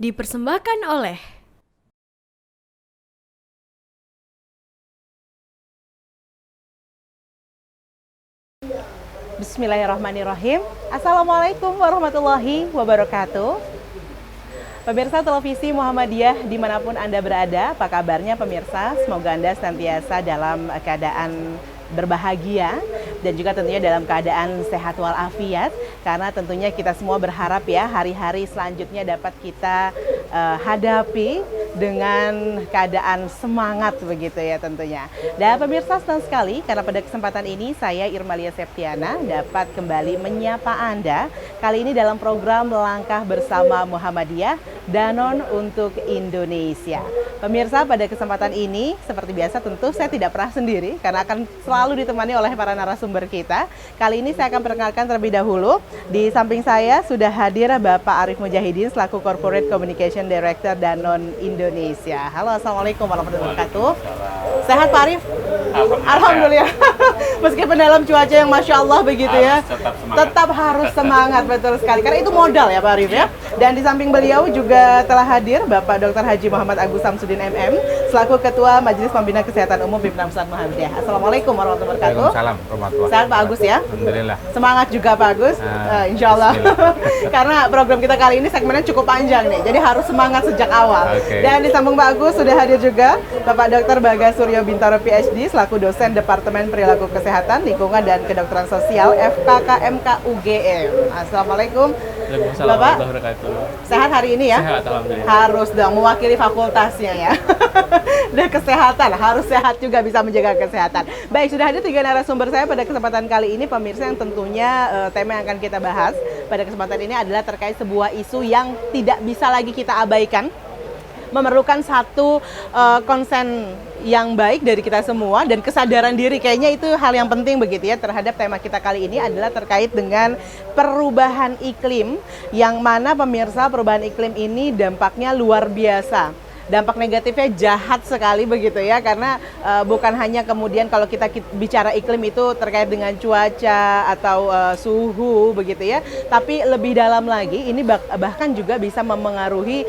Dipersembahkan oleh Bismillahirrahmanirrahim. Assalamualaikum warahmatullahi wabarakatuh. Pemirsa televisi Muhammadiyah dimanapun Anda berada, apa kabarnya pemirsa? Semoga Anda senantiasa dalam keadaan berbahagia dan juga tentunya dalam keadaan sehat walafiat, karena tentunya kita semua berharap ya hari-hari selanjutnya dapat kita hadapi dengan keadaan semangat begitu ya tentunya. Dan pemirsa senang sekali karena pada kesempatan ini saya Irmalia Septiana dapat kembali menyapa Anda kali ini dalam program Langkah Bersama Muhammadiyah Danon untuk Indonesia. Pemirsa, pada kesempatan ini seperti biasa tentu saya tidak pernah sendiri karena akan selalu ditemani oleh para narasumber kita. Kali ini saya akan perkenalkan terlebih dahulu. Di samping saya sudah hadir Bapak Arief Mujahidin selaku Corporate Communication Director Danon Indonesia. Halo, assalamualaikum warahmatullahi wabarakatuh. Sehat Pak Arief? Alhamdulillah. Meskipun dalam cuaca yang masya Allah begitu ya, tetap harus semangat, betul sekali. Karena itu modal ya Pak Arief ya. Dan di samping beliau juga telah hadir Bapak Dr. Haji Muhammad Agus Samsudin MM selaku Ketua Majelis Pembina Kesehatan Umum Pimpinan Pusat Muhammadiyah. Assalamualaikum warahmatullahi wabarakatuh. Waalaikumsalam warahmatullahi Sehat Pak Agus ya? Alhamdulillah. Semangat juga Pak Agus, insya Allah. Karena program kita kali ini segmennya cukup panjang nih, jadi harus semangat sejak awal. Dan di sambung Pak Agus sudah hadir juga Bapak Dr. Bagas Suryo Bintaro PhD selaku dosen Departemen Perilaku Kesehatan, Lingkungan dan Kedokteran Sosial FKKMK UGM. Assalamualaikum. Bapak, sehat hari ini ya? Sehat, alhamdulillah. Harus dong mewakili fakultasnya ya. Dan kesehatan, harus sehat juga bisa menjaga kesehatan. Baik, sudah ada 3 narasumber saya pada kesempatan kali ini pemirsa, yang tentunya tema yang akan kita bahas pada kesempatan ini adalah terkait sebuah isu yang tidak bisa lagi kita abaikan. Memerlukan satu konsen yang baik dari kita semua dan kesadaran diri, kayaknya itu hal yang penting begitu ya terhadap tema kita kali ini adalah terkait dengan perubahan iklim, yang mana pemirsa perubahan iklim ini dampaknya luar biasa. Dampak negatifnya jahat sekali begitu ya, karena bukan hanya kemudian kalau kita bicara iklim itu terkait dengan cuaca atau suhu begitu ya, tapi lebih dalam lagi ini bahkan juga bisa memengaruhi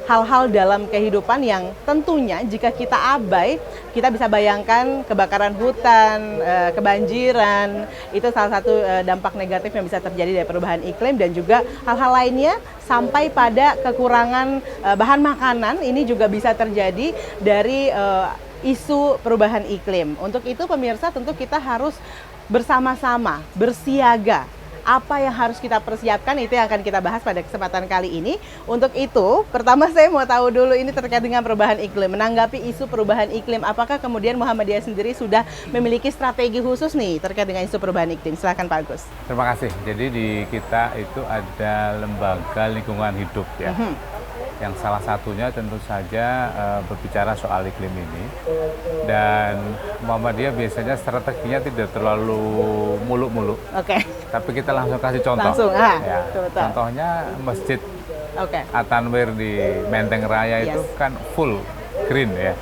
hal-hal dalam kehidupan yang tentunya jika kita abai, kita bisa bayangkan kebakaran hutan, kebanjiran, itu salah satu dampak negatif yang bisa terjadi dari perubahan iklim, dan juga hal-hal lainnya sampai pada kekurangan bahan makanan ini juga bisa terjadi dari isu perubahan iklim. Untuk itu pemirsa tentu kita harus bersama-sama bersiaga. Apa yang harus kita persiapkan itu yang akan kita bahas pada kesempatan kali ini. Untuk itu, pertama saya mau tahu dulu ini terkait dengan perubahan iklim. Menanggapi isu perubahan iklim, apakah kemudian Muhammadiyah sendiri sudah memiliki strategi khusus nih terkait dengan isu perubahan iklim? Silakan Pak Agus. Terima kasih. Jadi di kita itu ada lembaga lingkungan hidup ya. Yang salah satunya tentu saja berbicara soal iklim ini. Dan Muhammadiyah biasanya strateginya tidak terlalu muluk-muluk. Oke. Tapi kita langsung kasih contoh. Langsung, ya. betul. Contohnya Masjid Oke. At-Tanwir di Menteng Raya itu kan full green ya.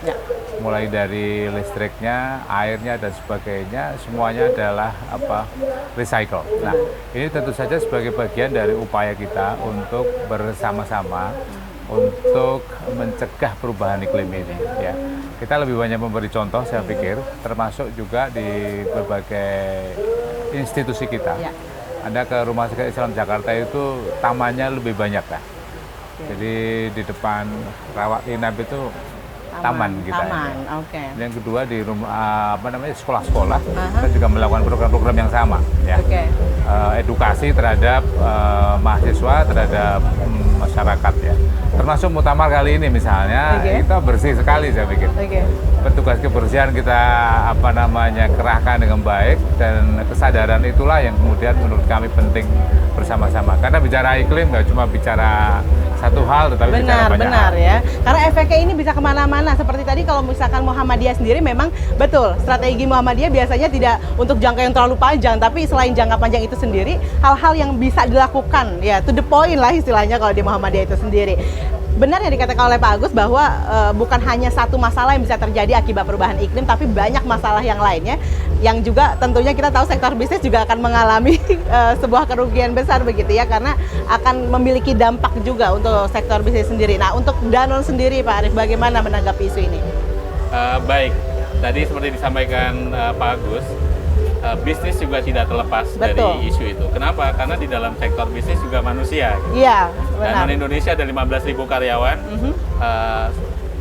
Mulai dari listriknya, airnya dan sebagainya, semuanya adalah recycle. Nah, ini tentu saja sebagai bagian dari upaya kita untuk bersama-sama untuk mencegah perubahan iklim ini ya. Kita lebih banyak memberi contoh saya pikir, termasuk juga di berbagai institusi kita. Anda ke Rumah Sakit Islam Jakarta itu tamannya lebih banyak lah. Jadi di depan rawat inap itu taman kita. Yang kedua di rumah sekolah-sekolah kita juga melakukan program-program yang sama ya. Edukasi terhadap mahasiswa, terhadap masyarakat ya. Termasuk muktamar kali ini misalnya kita bersih sekali saya pikir. Petugas kebersihan kita kerahkan dengan baik, dan kesadaran itulah yang kemudian menurut kami penting bersama-sama. Karena bicara iklim nggak cuma bicara satu hal, tetapi bicara banyak hal. Ya. Karena efeknya ini bisa kemana-mana. Seperti tadi kalau misalkan Muhammadiyah sendiri memang betul strategi Muhammadiyah biasanya tidak untuk jangka yang terlalu panjang, tapi selain jangka panjang itu sendiri, hal-hal yang bisa dilakukan ya to the point lah istilahnya kalau di Muhammadiyah itu sendiri. Benar yang dikatakan oleh Pak Agus bahwa bukan hanya satu masalah yang bisa terjadi akibat perubahan iklim, tapi banyak masalah yang lainnya. yang juga tentunya kita tahu sektor bisnis juga akan mengalami sebuah kerugian besar begitu ya, karena akan memiliki dampak juga untuk sektor bisnis sendiri. Nah, untuk Danone sendiri Pak Arief, bagaimana menanggapi isu ini? Baik, tadi seperti disampaikan Pak Agus, bisnis juga tidak terlepas dari isu itu. Kenapa? Karena di dalam sektor bisnis juga manusia. Iya, benar. Dan Indonesia ada 15.000 karyawan.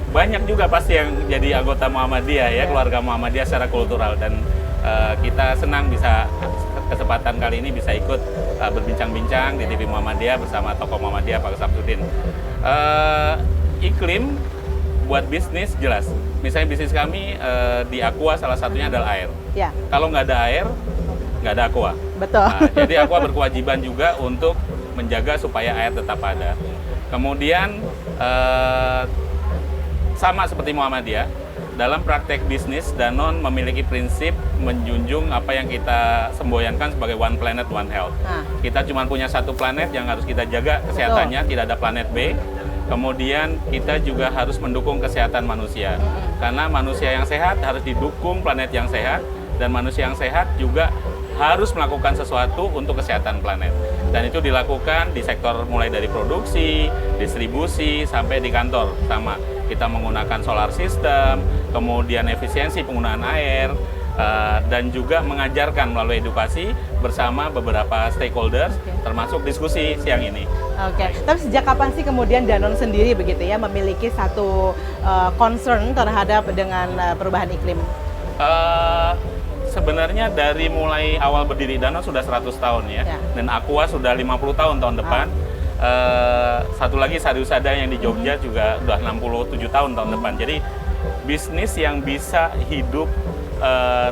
Banyak juga pasti yang jadi anggota Muhammadiyah ya, keluarga Muhammadiyah secara kultural, dan kita senang bisa kesempatan kali ini bisa ikut berbincang-bincang di TV Muhammadiyah bersama tokoh Muhammadiyah Pak Samsudin. Iklim buat bisnis jelas. Misalnya bisnis kami di Aqua salah satunya adalah air. Ya. Kalau nggak ada air, nggak ada Aqua. Betul. Nah, jadi Aqua berkewajiban juga untuk menjaga supaya air tetap ada. Kemudian sama seperti Muhammadiyah, dalam praktek bisnis Danone memiliki prinsip menjunjung apa yang kita semboyankan sebagai One Planet One Health. Kita cuma punya satu planet yang harus kita jaga kesehatannya, tidak ada planet B. Kemudian kita juga harus mendukung kesehatan manusia. Karena manusia yang sehat harus didukung planet yang sehat, dan manusia yang sehat juga harus melakukan sesuatu untuk kesehatan planet. Dan itu dilakukan di sektor mulai dari produksi, distribusi, sampai di kantor. Sama, kita menggunakan solar system, kemudian efisiensi penggunaan air, dan juga mengajarkan melalui edukasi bersama beberapa stakeholders, termasuk diskusi siang ini. Oke, tapi sejak kapan sih kemudian Danone sendiri begitu ya memiliki satu concern terhadap dengan perubahan iklim? Sebenarnya dari mulai awal berdiri Danone sudah 100 tahun ya. Dan Aqua sudah 50 tahun depan. Satu lagi Sariusada yang di Jogja juga sudah 67 tahun depan. Jadi bisnis yang bisa hidup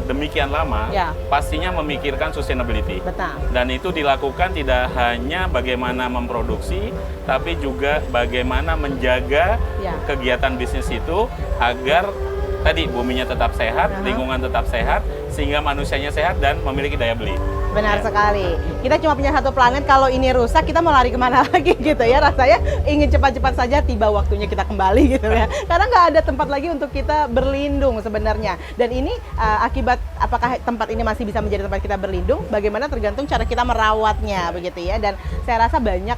demikian lama pastinya memikirkan sustainability. Betul. Dan itu dilakukan tidak hanya bagaimana memproduksi, tapi juga bagaimana menjaga kegiatan bisnis itu agar tadi buminya tetap sehat, lingkungan tetap sehat, sehingga manusianya sehat dan memiliki daya beli. Benar sekali. Kita cuma punya satu planet, kalau ini rusak kita mau lari kemana lagi gitu ya. Rasanya ingin cepat-cepat saja tiba waktunya kita kembali gitu ya. Karena nggak ada tempat lagi untuk kita berlindung sebenarnya. Dan ini akibat apakah tempat ini masih bisa menjadi tempat kita berlindung, bagaimana tergantung cara kita merawatnya begitu ya. Dan saya rasa banyak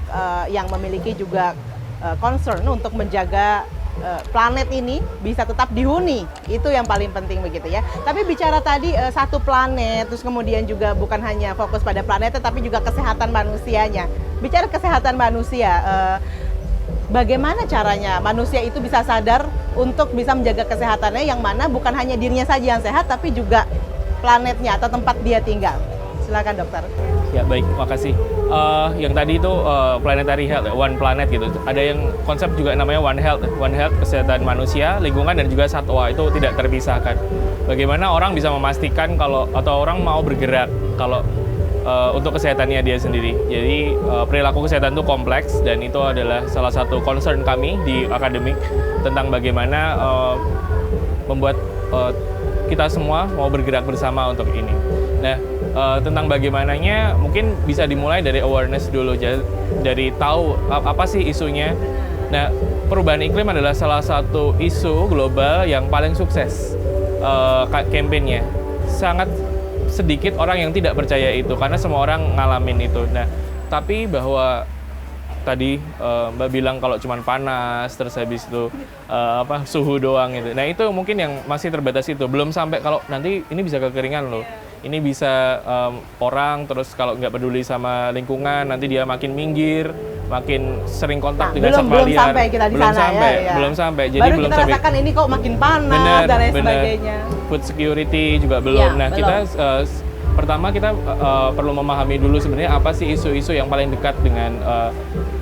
yang memiliki juga concern untuk menjaga planet ini bisa tetap dihuni, itu yang paling penting begitu ya. Tapi bicara tadi satu planet, terus kemudian juga bukan hanya fokus pada planetnya, tapi juga kesehatan manusianya. Bicara kesehatan manusia, bagaimana caranya manusia itu bisa sadar untuk bisa menjaga kesehatannya, yang mana bukan hanya dirinya saja yang sehat, tapi juga planetnya atau tempat dia tinggal. Silakan dokter. Ya baik, makasih. Yang tadi itu planetary health, one planet gitu. Ada yang konsep juga namanya one health kesehatan manusia, lingkungan, dan juga satwa, itu tidak terpisahkan. Bagaimana orang bisa memastikan kalau atau orang mau bergerak kalau untuk kesehatannya dia sendiri. Jadi perilaku kesehatan itu kompleks, dan itu adalah salah satu concern kami di akademik tentang bagaimana membuat kita semua mau bergerak bersama untuk ini. Nah, tentang bagaimananya mungkin bisa dimulai dari awareness dulu, dari tahu apa sih isunya. Nah, perubahan iklim adalah salah satu isu global yang paling sukses kampanyenya. Sangat sedikit orang yang tidak percaya itu, karena semua orang ngalamin itu. Nah, tapi bahwa tadi Mbak bilang kalau cuma panas, terus habis itu suhu doang gitu. Nah, itu mungkin yang masih terbatas itu. Belum sampai kalau nanti ini bisa kekeringan loh. Ini bisa orang terus kalau nggak peduli sama lingkungan, nanti dia makin minggir, makin sering kontak dengan satwa liar. Belum sampai kita di sana ya. Belum sampai. Jadi baru belum kita sampai. rasakan ini kok makin panas dan lain sebagainya. Food security juga belum. Nah, belum. Kita pertama kita perlu memahami dulu sebenarnya apa sih isu-isu yang paling dekat dengan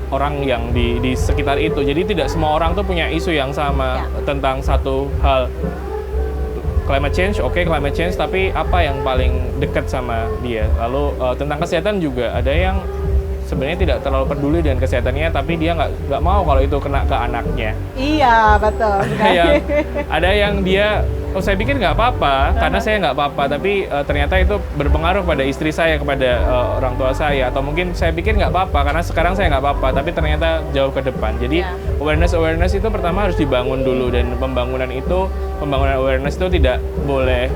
orang yang di sekitar itu. Jadi tidak semua orang tuh punya isu yang sama tentang satu hal. Climate change, climate change, tapi apa yang paling dekat sama dia? Lalu tentang kesehatan juga ada yang sebenarnya tidak terlalu peduli dengan kesehatannya, tapi dia nggak mau kalau itu kena ke anaknya. Iya, betul. Ada yang dia, saya pikir nggak apa-apa, karena saya nggak apa-apa, tapi ternyata itu berpengaruh pada istri saya, kepada orang tua saya, atau mungkin saya pikir nggak apa-apa, karena sekarang saya nggak apa-apa, tapi ternyata jauh ke depan. Jadi awareness itu pertama harus dibangun dulu, dan pembangunan awareness itu tidak boleh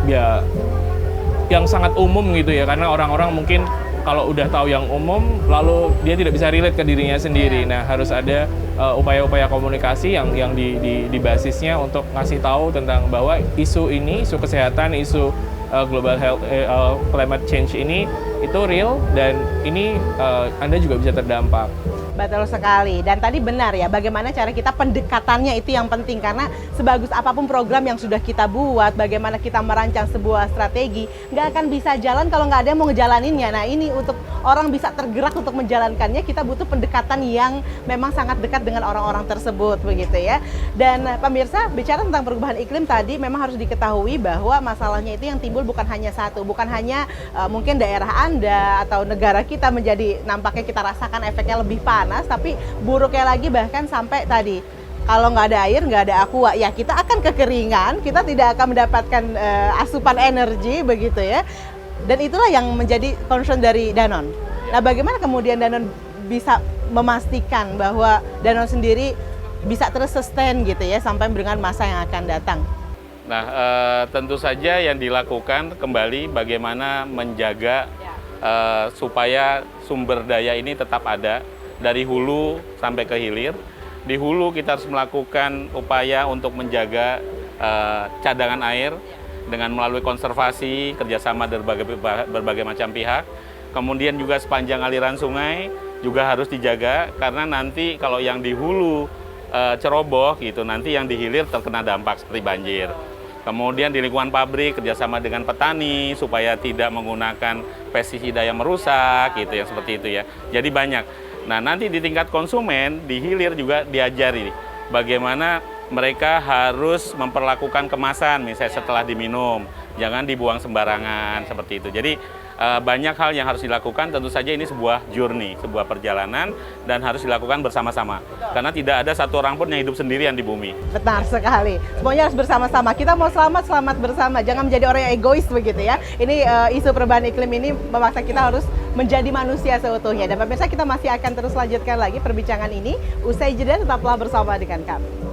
ya yang sangat umum gitu ya, karena orang-orang mungkin kalau udah tahu yang umum lalu dia tidak bisa relate ke dirinya sendiri. Nah, harus ada upaya-upaya komunikasi yang di basisnya untuk ngasih tahu tentang bahwa isu ini, isu kesehatan, isu global health, climate change ini itu real dan ini Anda juga bisa terdampak. Betul sekali. Dan tadi benar ya, bagaimana cara kita pendekatannya itu yang penting. Karena sebagus apapun program yang sudah kita buat, bagaimana kita merancang sebuah strategi, nggak akan bisa jalan kalau nggak ada yang mau ngejalaninnya. Nah, ini untuk orang bisa tergerak untuk menjalankannya, kita butuh pendekatan yang memang sangat dekat dengan orang-orang tersebut, begitu ya. Dan pemirsa, bicara tentang perubahan iklim tadi, memang harus diketahui bahwa masalahnya itu yang timbul bukan hanya satu, bukan hanya mungkin daerah Anda atau negara kita menjadi nampaknya kita rasakan efeknya lebih panas, tapi buruknya lagi bahkan sampai tadi kalau nggak ada air, nggak ada aqua, ya kita akan kekeringan, kita tidak akan mendapatkan asupan energi, begitu ya. Dan itulah yang menjadi concern dari Danone. Nah, bagaimana kemudian Danone bisa memastikan bahwa Danone sendiri bisa terus sustain gitu ya sampai dengan masa yang akan datang? Nah, tentu saja yang dilakukan kembali bagaimana menjaga supaya sumber daya ini tetap ada dari hulu sampai ke hilir. Di hulu kita harus melakukan upaya untuk menjaga cadangan air dengan melalui konservasi, kerjasama dari berbagai macam pihak. Kemudian juga sepanjang aliran sungai juga harus dijaga, karena nanti kalau yang di hulu ceroboh gitu, nanti yang di hilir terkena dampak seperti banjir. Kemudian di lingkungan pabrik kerjasama dengan petani supaya tidak menggunakan pestisida yang merusak gitu, yang seperti itu ya. Jadi banyak. Nah, nanti di tingkat konsumen, di hilir juga diajari bagaimana mereka harus memperlakukan kemasan, misalnya setelah diminum, jangan dibuang sembarangan, seperti itu. Jadi banyak hal yang harus dilakukan, tentu saja ini sebuah journey, sebuah perjalanan, dan harus dilakukan bersama-sama. Karena tidak ada satu orang pun yang hidup sendirian di bumi. Benar sekali, semuanya harus bersama-sama. Kita mau selamat, selamat bersama, jangan menjadi orang yang egois begitu ya. Ini isu perubahan iklim ini memaksa kita harus menjadi manusia seutuhnya. Dan pemirsa, kita masih akan terus lanjutkan lagi perbincangan ini. Usai jeda, tetaplah bersama dengan kami.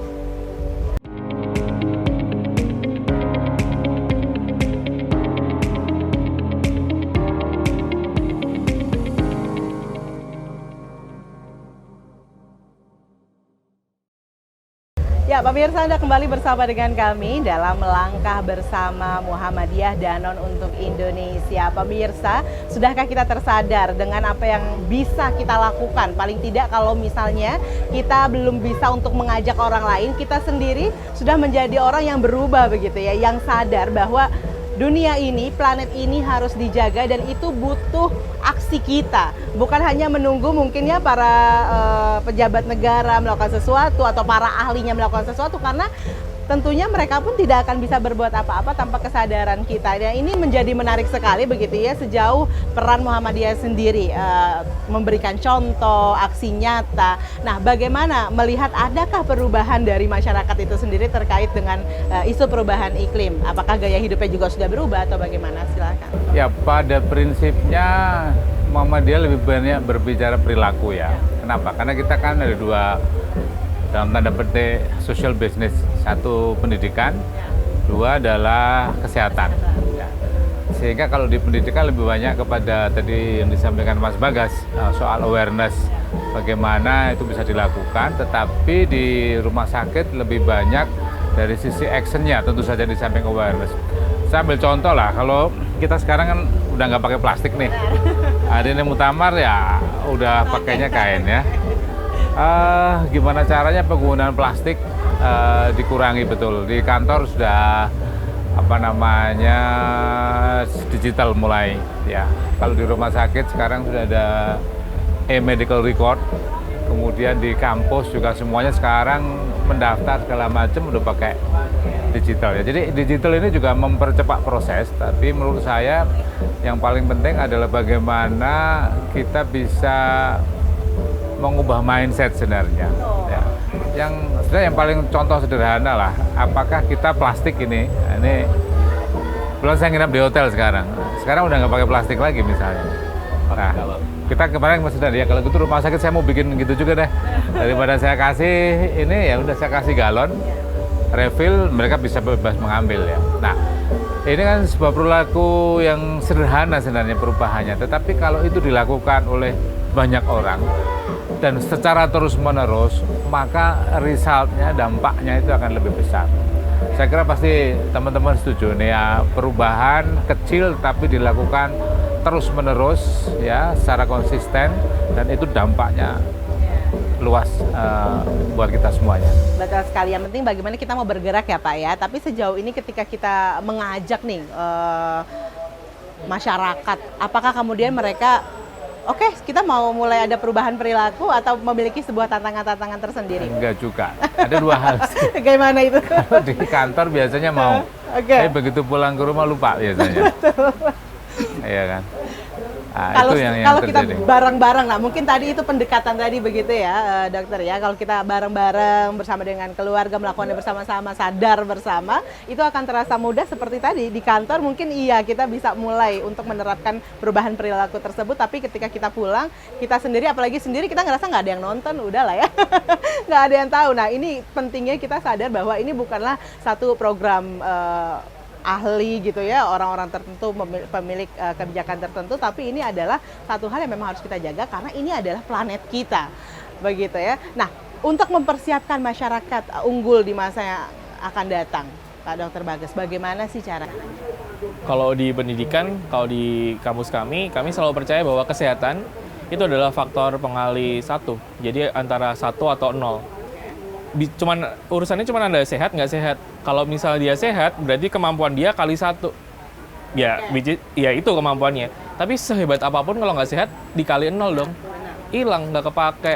Ya, pemirsa, Anda kembali bersama dengan kami dalam Langkah Bersama Muhammadiyah Danone untuk Indonesia. Pemirsa, sudahkah kita tersadar dengan apa yang bisa kita lakukan? Paling tidak kalau misalnya kita belum bisa untuk mengajak orang lain, kita sendiri sudah menjadi orang yang berubah begitu ya, yang sadar bahwa dunia ini, planet ini harus dijaga, dan itu butuh aksi kita. Bukan hanya menunggu mungkin ya para pejabat negara melakukan sesuatu atau para ahlinya melakukan sesuatu, karena tentunya mereka pun tidak akan bisa berbuat apa-apa tanpa kesadaran kita. Dan ini menjadi menarik sekali begitu ya, sejauh peran Muhammadiyah sendiri memberikan contoh, aksi nyata. Nah, bagaimana melihat adakah perubahan dari masyarakat itu sendiri terkait dengan isu perubahan iklim? Apakah gaya hidupnya juga sudah berubah atau bagaimana? Silakan. Ya, pada prinsipnya Muhammadiyah lebih banyak berbicara perilaku ya. Kenapa? Karena kita kan ada dua, dalam tanda petik, social business. Satu pendidikan, dua adalah kesehatan. Ya. Sehingga kalau di pendidikan lebih banyak kepada tadi yang disampaikan Mas Bagas, soal awareness, bagaimana itu bisa dilakukan, tetapi di rumah sakit lebih banyak dari sisi actionnya, tentu saja di samping awareness. Saya ambil contoh lah, kalau kita sekarang kan udah nggak pakai plastik nih. Hari ini muktamar ya udah pakainya kain ya. Gimana caranya penggunaan plastik dikurangi betul. Di kantor sudah digital mulai ya. Kalau di rumah sakit sekarang sudah ada e-medical record. Kemudian di kampus juga semuanya sekarang mendaftar segala macam udah pakai digital ya. Jadi digital ini juga mempercepat proses, tapi menurut saya yang paling penting adalah bagaimana kita bisa mengubah mindset sebenarnya. Ya. Yang paling contoh sederhana lah, apakah kita plastik ini belum saya nginap di hotel sekarang udah nggak pakai plastik lagi misalnya. Nah, kita kemarin masih tadi ya, kalau gitu rumah sakit saya mau bikin gitu juga deh. Daripada saya kasih ini, ya udah saya kasih galon refill, mereka bisa bebas mengambil ya. Nah, Ini kan sebuah perilaku yang sederhana sebenarnya perubahannya, tetapi kalau itu dilakukan oleh banyak orang dan secara terus-menerus, maka resultnya, dampaknya itu akan lebih besar. Saya kira pasti teman-teman setuju nih ya, perubahan kecil tapi dilakukan terus-menerus ya, secara konsisten, dan itu dampaknya luas buat kita semuanya. Betul sekali. Yang penting bagaimana kita mau bergerak ya Pak ya. Tapi sejauh ini ketika kita mengajak nih masyarakat, apakah kemudian mereka oke, kita mau mulai ada perubahan perilaku atau memiliki sebuah tantangan-tantangan tersendiri? Enggak juga. Ada dua hal sih. Bagaimana itu? Kalau di kantor biasanya mau, tapi begitu pulang ke rumah lupa biasanya. Iya kan? Nah, Kalau itu yang kita terjadi. bareng-bareng, nah mungkin tadi itu pendekatan tadi begitu ya, dokter ya. Kalau kita bareng-bareng bersama dengan keluarga melakukannya bersama-sama, sadar bersama, itu akan terasa mudah seperti tadi di kantor. Mungkin iya kita bisa mulai untuk menerapkan perubahan perilaku tersebut. Tapi ketika kita pulang, kita sendiri, apalagi sendiri, kita ngerasa nggak ada yang nonton, udah lah ya, nggak ada yang tahu. Nah ini pentingnya kita sadar bahwa ini bukanlah satu program ahli gitu ya, orang-orang tertentu, pemilik kebijakan tertentu, tapi ini adalah satu hal yang memang harus kita jaga karena ini adalah planet kita, begitu ya. Nah, untuk mempersiapkan masyarakat unggul di masa yang akan datang, Pak Dr. Bagas, bagaimana sih cara? Kalau di pendidikan, kalau di kampus kami selalu percaya bahwa kesehatan itu adalah faktor pengali 1. Jadi antara 1 atau 0. Urusannya cuma Anda sehat nggak sehat. Kalau misalnya dia sehat, berarti kemampuan dia kali 1. Ya, ya itu kemampuannya. Tapi sehebat apapun kalau nggak sehat, dikali 0 dong. Hilang, nggak kepake,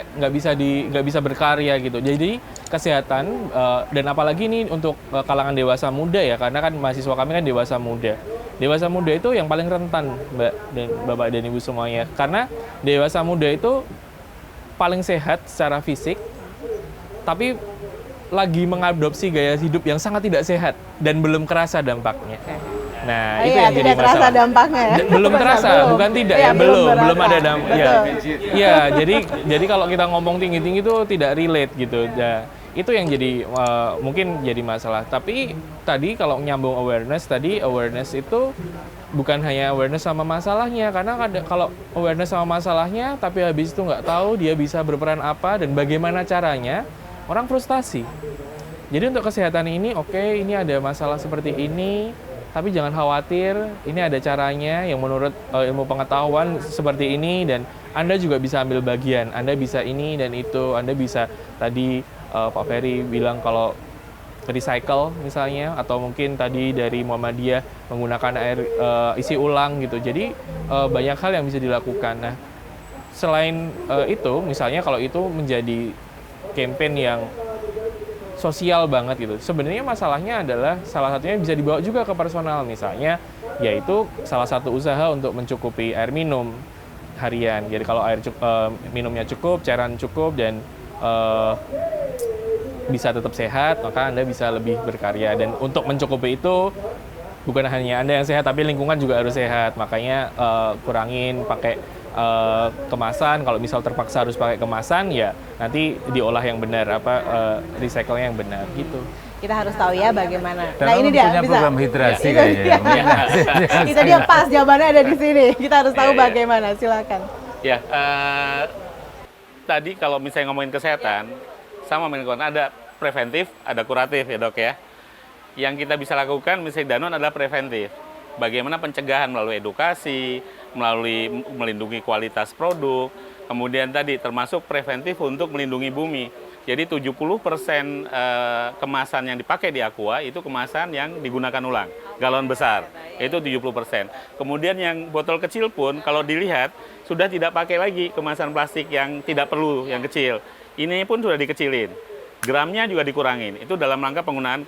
nggak bisa berkarya gitu. Jadi kesehatan, dan apalagi ini untuk kalangan dewasa muda ya, karena kan mahasiswa kami kan dewasa muda. Dewasa muda itu yang paling rentan, Mbak dan Bapak dan Ibu semuanya. Karena dewasa muda itu paling sehat secara fisik, tapi lagi mengadopsi gaya hidup yang sangat tidak sehat dan belum kerasa dampaknya. Nah, itu yang jadi masalah. Terasa dampaknya ya. Belum terasa, bukan tidak ya, belum ada dampak. Ya, jadi kalau kita ngomong tinggi-tinggi itu tidak relate gitu. Nah, itu yang jadi mungkin jadi masalah. Tapi tadi kalau nyambung awareness itu bukan hanya awareness sama masalahnya, karena kalau awareness sama masalahnya tapi habis itu nggak tahu dia bisa berperan apa dan bagaimana caranya, orang frustasi. Jadi untuk kesehatan ini, ini ada masalah seperti ini, tapi jangan khawatir, ini ada caranya yang menurut ilmu pengetahuan seperti ini, dan Anda juga bisa ambil bagian, Anda bisa ini dan itu, Anda bisa tadi Pak Ferry bilang kalau recycle misalnya, atau mungkin tadi dari Muhammadiyah menggunakan air isi ulang gitu. Jadi banyak hal yang bisa dilakukan. Nah, selain itu, misalnya kalau itu menjadi campaign yang sosial banget gitu. Sebenarnya masalahnya adalah salah satunya bisa dibawa juga ke personal, misalnya yaitu salah satu usaha untuk mencukupi air minum harian. Jadi kalau air minumnya cukup, cairan cukup, dan bisa tetap sehat, maka Anda bisa lebih berkarya. Dan untuk mencukupi itu bukan hanya Anda yang sehat, tapi lingkungan juga harus sehat. Makanya kurangin pakai kemasan. Kalau misal terpaksa harus pakai kemasan, ya nanti diolah yang benar, recycle-nya yang benar gitu. Kita harus tahu ya bagaimana. Dan nah ini dia punya bisa program hidrasi ya, kayaknya. Itu dia pas jawabannya ada di sini. Kita harus tahu bagaimana. Silakan. Ya, tadi kalau misalnya ngomongin kesehatan, sama lingkungan, ada preventif, ada kuratif ya dok ya. Yang kita bisa lakukan misalnya Danone adalah preventif. Bagaimana pencegahan melalui edukasi, melalui melindungi kualitas produk, kemudian tadi termasuk preventif untuk melindungi bumi. Jadi 70% kemasan yang dipakai di Aqua itu kemasan yang digunakan ulang, galon besar, itu 70%. Kemudian yang botol kecil pun kalau dilihat sudah tidak pakai lagi kemasan plastik yang tidak perlu, yang kecil. Ini pun sudah dikecilin. Gramnya juga dikurangin. Itu dalam rangka pengurangan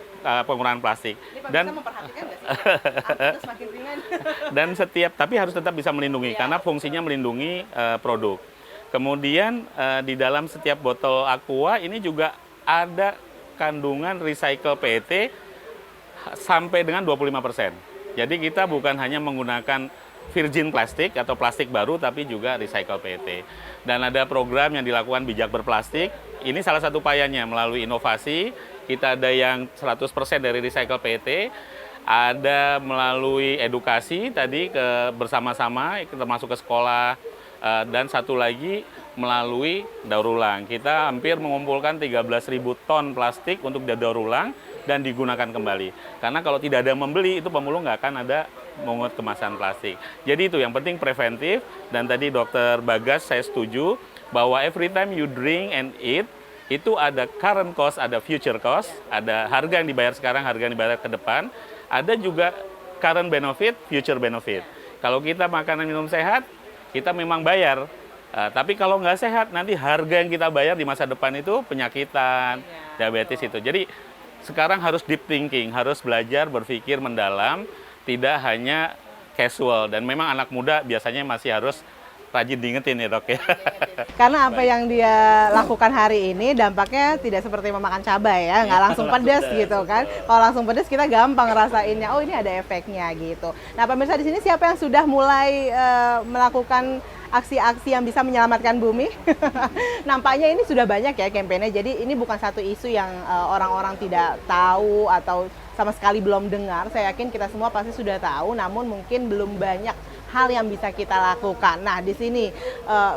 plastik. Dan dan tapi harus tetap bisa melindungi karena fungsinya melindungi produk. Kemudian di dalam setiap botol Aqua ini juga ada kandungan recycle PET sampai dengan 25%. Jadi kita bukan hanya menggunakan virgin plastik atau plastik baru, tapi juga recycle PET. Dan ada program yang dilakukan Bijak Berplastik. Ini salah satu upayanya melalui inovasi. Kita ada yang 100% dari recycle PET. ada melalui edukasi tadi bersama-sama, termasuk ke sekolah, dan satu lagi melalui daur ulang. Kita hampir mengumpulkan 13.000 ton plastik untuk daur ulang dan digunakan kembali. Karena kalau tidak ada yang membeli, itu pemulung nggak akan ada mengut kemasan plastik. Jadi itu yang penting preventif, dan tadi Dr. Bagas saya setuju bahwa every time you drink and eat, itu ada current cost, ada future cost, ada harga yang dibayar sekarang, harga yang dibayar ke depan, ada juga current benefit, future benefit. Kalau kita makanan minum sehat, kita memang bayar. Tapi kalau nggak sehat, nanti harga yang kita bayar di masa depan itu penyakitan, diabetes itu. Jadi sekarang harus deep thinking, harus belajar berpikir mendalam, tidak hanya casual. Dan memang anak muda biasanya masih harus rajin diingetin ya dok ya. Karena apa yang dia lakukan hari ini dampaknya tidak seperti memakan cabai ya, nggak langsung pedas gitu kan. Kalau langsung pedas kita gampang ngerasainnya, oh ini ada efeknya gitu. Nah pemirsa di sini siapa yang sudah mulai melakukan aksi-aksi yang bisa menyelamatkan bumi? Nampaknya ini sudah banyak ya kampanye, jadi ini bukan satu isu yang orang-orang tidak tahu atau sama sekali belum dengar. Saya yakin kita semua pasti sudah tahu, namun mungkin belum banyak hal yang bisa kita lakukan. Nah di sini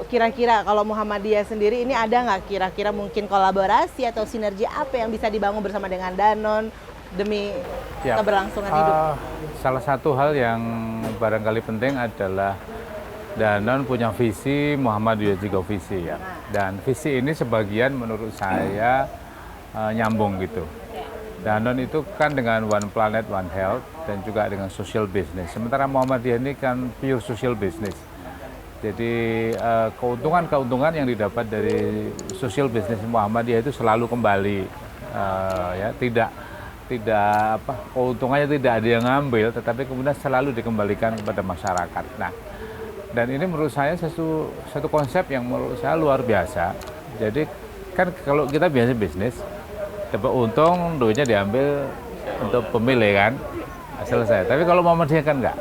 kira-kira kalau Muhammadiyah sendiri ini ada nggak kira-kira mungkin kolaborasi atau sinergi apa yang bisa dibangun bersama dengan Danone demi keberlangsungan hidup? Salah satu hal yang barangkali penting adalah Danone punya visi, Muhammadiyah juga visi ya. Dan visi ini sebagian menurut saya nyambung gitu. Danone itu kan dengan One Planet, One Health dan juga dengan social business. Sementara Muhammadiyah ini kan pure social business. Jadi keuntungan-keuntungan yang didapat dari social business Muhammadiyah itu selalu kembali, ya tidak keuntungannya tidak ada yang ngambil, tetapi kemudian selalu dikembalikan kepada masyarakat. Nah, dan ini menurut saya satu konsep yang menurut saya luar biasa. Jadi kan kalau kita biasa bisnis, dapat untung, duitnya diambil untuk pemilik kan, selesai. Tapi kalau Muhammadiyah kan enggak.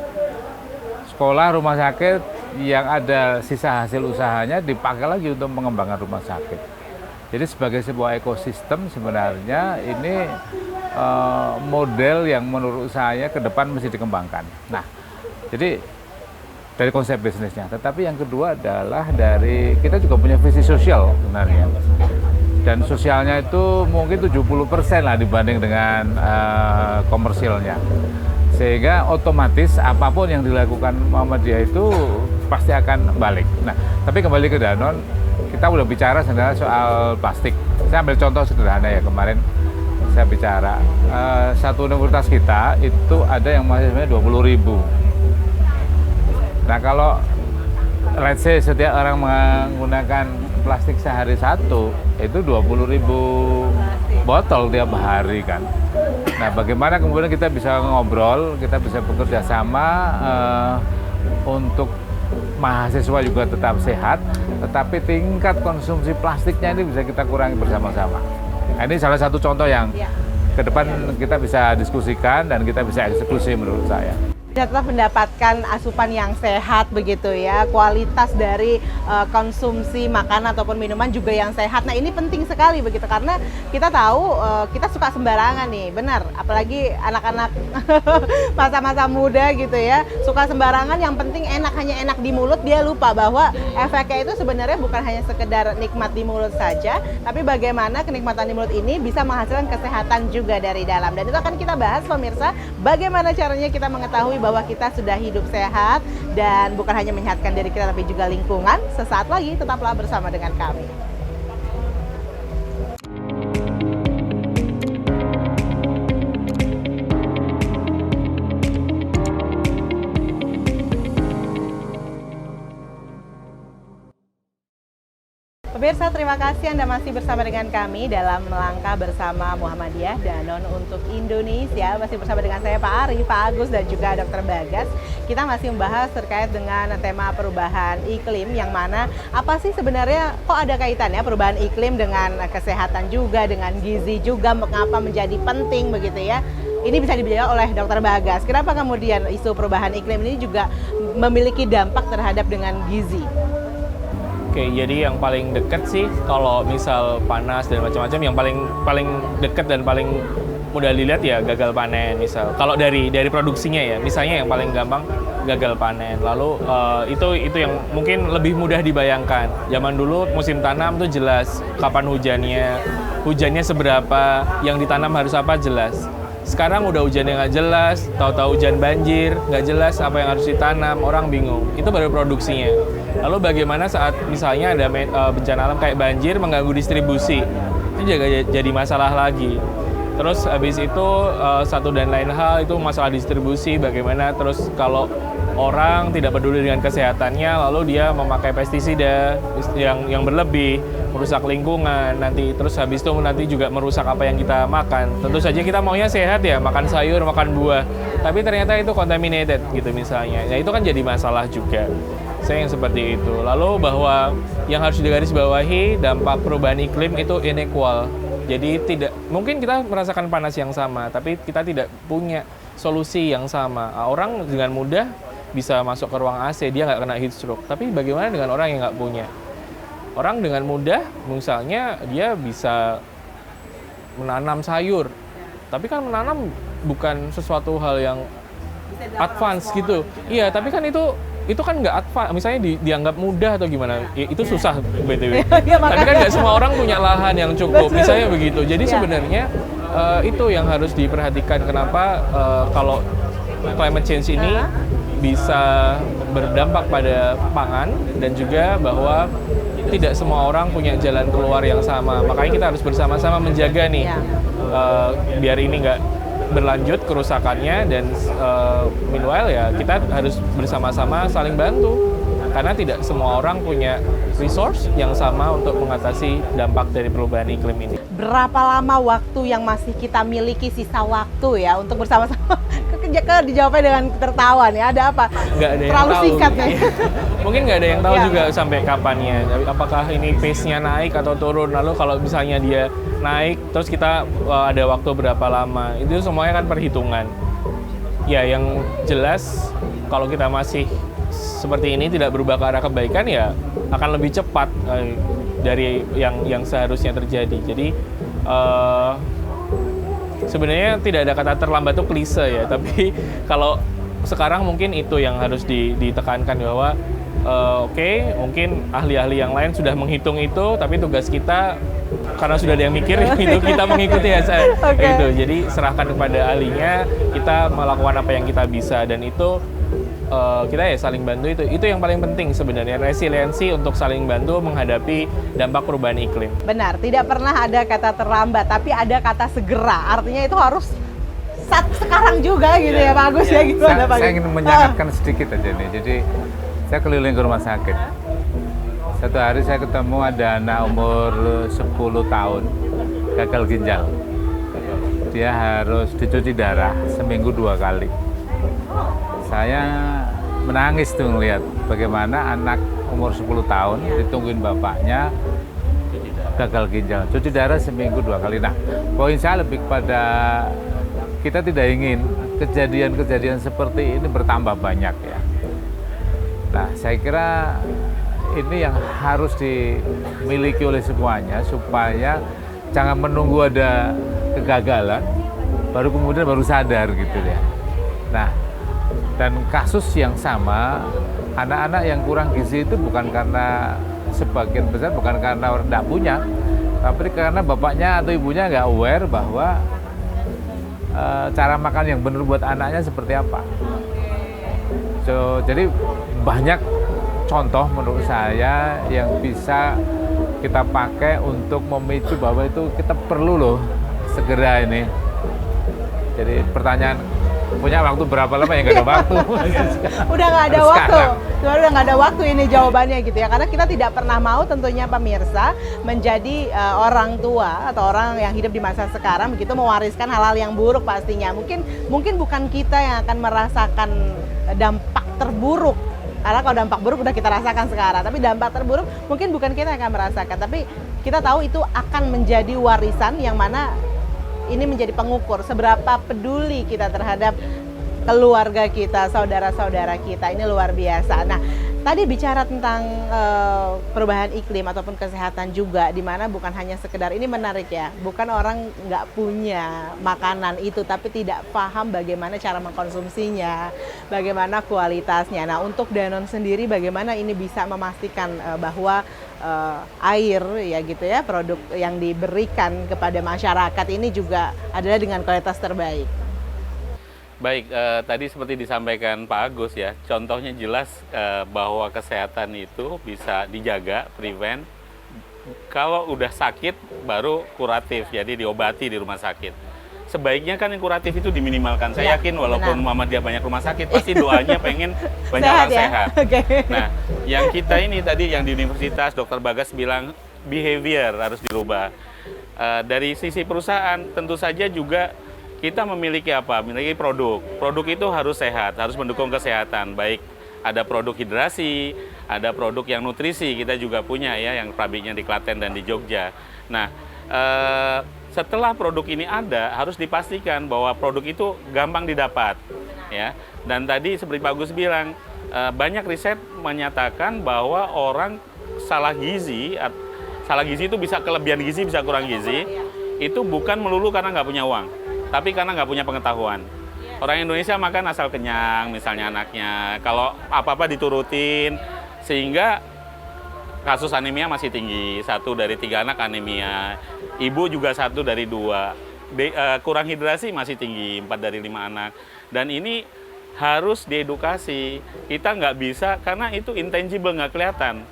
Sekolah, rumah sakit yang ada sisa hasil usahanya dipakai lagi untuk mengembangkan rumah sakit. Jadi sebagai sebuah ekosistem sebenarnya ini model yang menurut saya ke depan mesti dikembangkan. Nah, jadi dari konsep bisnisnya, tetapi yang kedua adalah dari kita juga punya visi sosial sebenarnya, dan sosialnya itu mungkin 70% lah dibanding dengan komersilnya, sehingga otomatis apapun yang dilakukan Muhammadiyah itu pasti akan balik. Nah, tapi kembali ke Danone, kita udah bicara sebenarnya soal plastik. Saya ambil contoh sederhana ya, kemarin saya bicara satu universitas kita itu ada yang mahasiswanya 20.000. Nah kalau let's say setiap orang menggunakan plastik sehari satu, itu 20.000 botol tiap hari kan. Nah bagaimana kemudian kita bisa ngobrol, kita bisa bekerja sama untuk mahasiswa juga tetap sehat, tetapi tingkat konsumsi plastiknya ini bisa kita kurangi bersama-sama. Nah, ini salah satu contoh yang ke depan kita bisa diskusikan dan kita bisa eksekusi menurut saya. Tetap mendapatkan asupan yang sehat begitu ya, kualitas dari konsumsi makanan ataupun minuman juga yang sehat. Nah ini penting sekali begitu, karena kita tahu kita suka sembarangan nih, benar, apalagi anak-anak masa-masa muda gitu ya, suka sembarangan, yang penting enak, hanya enak di mulut, dia lupa bahwa efeknya itu sebenarnya bukan hanya sekedar nikmat di mulut saja, tapi bagaimana kenikmatan di mulut ini bisa menghasilkan kesehatan juga dari dalam. Dan itu akan kita bahas pemirsa, bagaimana caranya kita mengetahui bahwa kita sudah hidup sehat dan bukan hanya menyehatkan diri kita tapi juga lingkungan. Sesaat lagi tetaplah bersama dengan kami. Pemirsa, terima kasih Anda masih bersama dengan kami dalam Melangkah Bersama Muhammadiyah Danone untuk Indonesia. Masih bersama dengan saya Pak Ari, Pak Agus, dan juga Dr. Bagas. Kita masih membahas terkait dengan tema perubahan iklim, yang mana apa sih sebenarnya, kok ada kaitannya perubahan iklim dengan kesehatan juga, dengan gizi juga, mengapa menjadi penting begitu ya. Ini bisa dijawab oleh Dr. Bagas. Kenapa kemudian isu perubahan iklim ini juga memiliki dampak terhadap dengan gizi? Oke, jadi yang paling dekat sih kalau misal panas dan macam-macam, yang paling dekat dan paling mudah dilihat ya gagal panen misal. Kalau dari produksinya ya, misalnya yang paling gampang gagal panen. Lalu itu yang mungkin lebih mudah dibayangkan. Zaman dulu musim tanam tuh jelas kapan hujannya seberapa, yang ditanam harus apa jelas. Sekarang udah hujannya nggak jelas, tahu-tahu hujan banjir, nggak jelas apa yang harus ditanam, orang bingung. Itu baru produksinya. Lalu bagaimana saat misalnya ada bencana alam kayak banjir mengganggu distribusi, itu juga jadi masalah lagi. Terus habis itu satu dan lain hal itu masalah distribusi, bagaimana terus kalau orang tidak peduli dengan kesehatannya lalu dia memakai pestisida yang berlebih, merusak lingkungan nanti, terus habis itu nanti juga merusak apa yang kita makan. Tentu saja kita maunya sehat ya, makan sayur, makan buah, tapi ternyata itu contaminated gitu misalnya. Ya itu kan jadi masalah juga. Saya yang seperti itu. Lalu bahwa yang harus digarisbawahi dampak perubahan iklim itu inequal. Jadi mungkin kita merasakan panas yang sama, tapi kita tidak punya solusi yang sama. Orang dengan mudah bisa masuk ke ruang AC, dia nggak kena heat stroke. Tapi bagaimana dengan orang yang nggak punya? Orang dengan mudah, misalnya dia bisa menanam sayur, tapi kan menanam bukan sesuatu hal yang advance gitu. Iya, tapi kan itu kan nggak advance, misalnya dianggap mudah atau gimana, ya, itu susah BTW. Tapi kan nggak semua orang punya lahan yang cukup, misalnya begitu. Jadi sebenarnya itu yang harus diperhatikan. Kenapa kalau climate change ini bisa berdampak pada pangan, dan juga bahwa tidak semua orang punya jalan keluar yang sama. Makanya kita harus bersama-sama menjaga nih, biar ini nggak berlanjut kerusakannya, dan meanwhile ya kita harus bersama-sama saling bantu, karena tidak semua orang punya resource yang sama untuk mengatasi dampak dari perubahan iklim ini. Berapa lama waktu yang masih kita miliki, sisa waktu ya untuk bersama-sama? Dijawabnya dengan tertawa nih, ada apa? Nggak ada yang terlalu tahu. Singkat nih. Mungkin nggak ada yang tahu juga sampai kapannya. Apakah ini pace-nya naik atau turun? Lalu kalau misalnya dia naik, terus kita ada waktu berapa lama? Itu semuanya kan perhitungan. Ya, yang jelas kalau kita masih seperti ini tidak berubah ke arah kebaikan, ya akan lebih cepat dari yang seharusnya terjadi. Jadi sebenarnya tidak ada kata terlambat itu klise ya, tapi kalau sekarang mungkin itu yang harus ditekankan, bahwa oke, mungkin ahli-ahli yang lain sudah menghitung itu, tapi tugas kita karena sudah ada yang mikir itu kita mengikuti ya saya. Gitu. Jadi serahkan kepada ahlinya, kita melakukan apa yang kita bisa, dan itu kita ya saling bantu. Itu yang paling penting sebenarnya, resiliensi untuk saling bantu menghadapi dampak perubahan iklim. Benar, tidak pernah ada kata terlambat, tapi ada kata segera. Artinya itu harus sekarang juga gitu ya Pak Agus ya, gimana Pak? Saya ingin menyangatkan sedikit aja nih. Jadi saya keliling ke rumah sakit. Satu hari saya ketemu ada anak umur 10 tahun gagal ginjal. Dia harus dicuci darah seminggu 2 kali. Saya menangis tuh ngeliat bagaimana anak umur 10 tahun ditungguin bapaknya gagal ginjal, cuci darah seminggu 2 kali. Nah, poin saya lebih kepada kita tidak ingin kejadian-kejadian seperti ini bertambah banyak ya. Nah, saya kira ini yang harus dimiliki oleh semuanya, supaya jangan menunggu ada kegagalan baru kemudian baru sadar gitu ya. Nah, dan kasus yang sama, anak-anak yang kurang gizi itu bukan karena, sebagian besar bukan karena orang tidak punya, tapi karena bapaknya atau ibunya nggak aware bahwa cara makan yang benar buat anaknya seperti apa. Jadi banyak contoh menurut saya yang bisa kita pakai untuk memicu bahwa itu kita perlu loh segera ini. Jadi pertanyaan, punya waktu berapa lama ya? Nggak ada waktu. Udah nggak ada waktu. Udah nggak ada waktu ini jawabannya gitu ya. Karena kita tidak pernah mau tentunya pemirsa menjadi orang tua atau orang yang hidup di masa sekarang begitu mewariskan hal-hal yang buruk pastinya. Mungkin bukan kita yang akan merasakan dampak terburuk. Karena kalau dampak buruk udah kita rasakan sekarang, tapi dampak terburuk mungkin bukan kita yang akan merasakan, tapi kita tahu itu akan menjadi warisan yang mana ini menjadi pengukur seberapa peduli kita terhadap keluarga kita, saudara-saudara kita. Ini luar biasa. Nah, Tadi bicara tentang perubahan iklim ataupun kesehatan juga, di mana bukan hanya sekedar, ini menarik ya, bukan orang nggak punya makanan itu, tapi tidak paham bagaimana cara mengkonsumsinya, bagaimana kualitasnya. Nah, untuk Danone sendiri bagaimana ini bisa memastikan bahwa air ya gitu ya, produk yang diberikan kepada masyarakat ini juga adalah dengan kualitas terbaik. Baik, tadi seperti disampaikan Pak Agus ya, contohnya jelas bahwa kesehatan itu bisa dijaga, prevent. Kalau udah sakit baru kuratif, jadi diobati di rumah sakit. Sebaiknya kan yang kuratif itu diminimalkan. Saya yakin walaupun Muhammadiyah banyak rumah sakit, pasti doanya pengen banyak orang sehat. Okay. Nah, yang kita ini tadi yang di universitas, Dr. Bagas bilang behavior harus dirubah. Dari sisi perusahaan tentu saja juga kita memiliki apa? Memiliki produk. Produk itu harus sehat, harus mendukung kesehatan. Baik ada produk hidrasi, ada produk yang nutrisi, kita juga punya ya, yang pabriknya di Klaten dan di Jogja. Nah, setelah produk ini ada, harus dipastikan bahwa produk itu gampang didapat, ya. Dan tadi seperti Pak Agus bilang, banyak riset menyatakan bahwa orang salah gizi itu bisa kelebihan gizi, bisa kurang gizi, itu bukan melulu karena nggak punya uang, tapi karena nggak punya pengetahuan. Orang Indonesia makan asal kenyang, misalnya anaknya, kalau apa-apa diturutin, sehingga kasus anemia masih tinggi, 1 dari 3 anak anemia, ibu juga 1 dari 2, kurang hidrasi masih tinggi, 4 dari 5 anak. Dan ini harus diedukasi, kita nggak bisa, karena itu intangible, nggak kelihatan.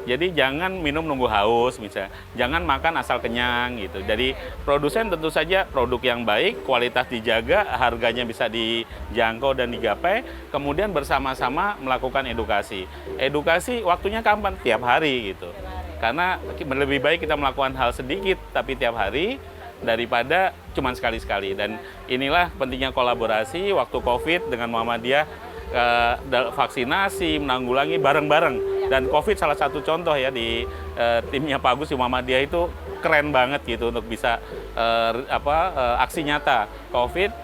Jadi jangan minum nunggu haus, misalnya. Jangan makan asal kenyang gitu. Jadi produsen tentu saja produk yang baik, kualitas dijaga, harganya bisa dijangkau dan digapai. Kemudian bersama-sama melakukan edukasi. Edukasi waktunya kapan? Tiap hari gitu. Karena lebih baik kita melakukan hal sedikit tapi tiap hari daripada cuma sekali-sekali. Dan inilah pentingnya kolaborasi waktu COVID dengan Muhammadiyah, vaksinasi, menanggulangi bareng-bareng. Dan COVID salah satu contoh ya, di timnya Pak Agus di Muhammadiyah itu keren banget gitu untuk bisa aksi nyata. COVID,